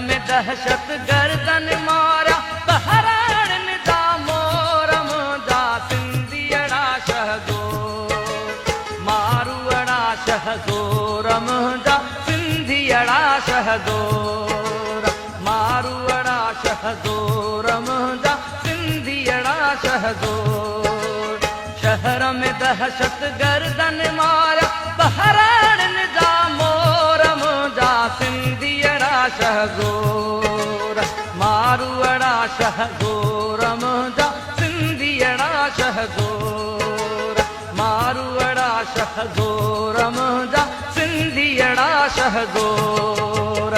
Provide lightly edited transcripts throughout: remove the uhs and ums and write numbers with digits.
में दहशत गर्दन मारा बहराण दा मोरम जा सिंधियड़ा शहगो मारुअड़ा शहगोरम जा सिंधियड़ा शहगोर मारुअड़ा शहगोरम जा सिंधियड़ा शहगोर शहर में दहशत गर्दन मारा बहराण दा मोरम जा सिंधियड़ा शहगोर मारुअड़ा शहगोरम जा सिंधियड़ा शहगोर मारुअड़ा शहगोरम जा सिंधियड़ा शहगोर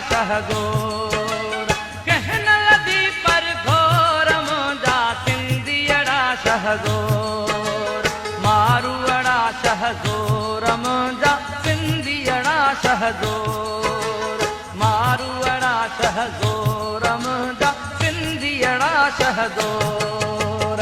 शहगोर कहन लदी पर घोरम जा सिंधियड़ा शहगोर मारुअड़ा शहगोरम जा सिंधियड़ा शहगोर मारुअड़ा शहगोरम जा सिंधियड़ा शहगोर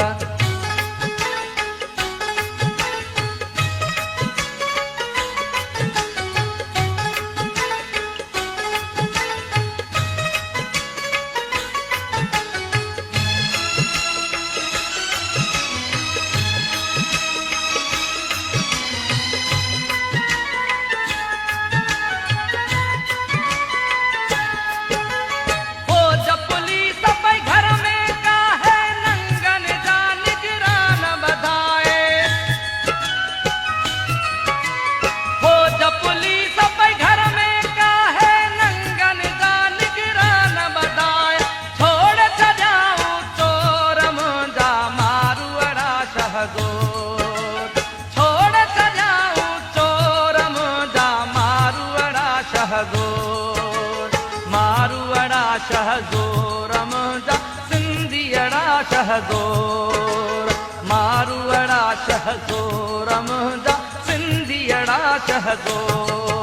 मारुअड़ा शहगोरम जा सिंधियड़ा शहगोर मारुअड़ा शहगोरम जा सिंधियड़ा शहगोर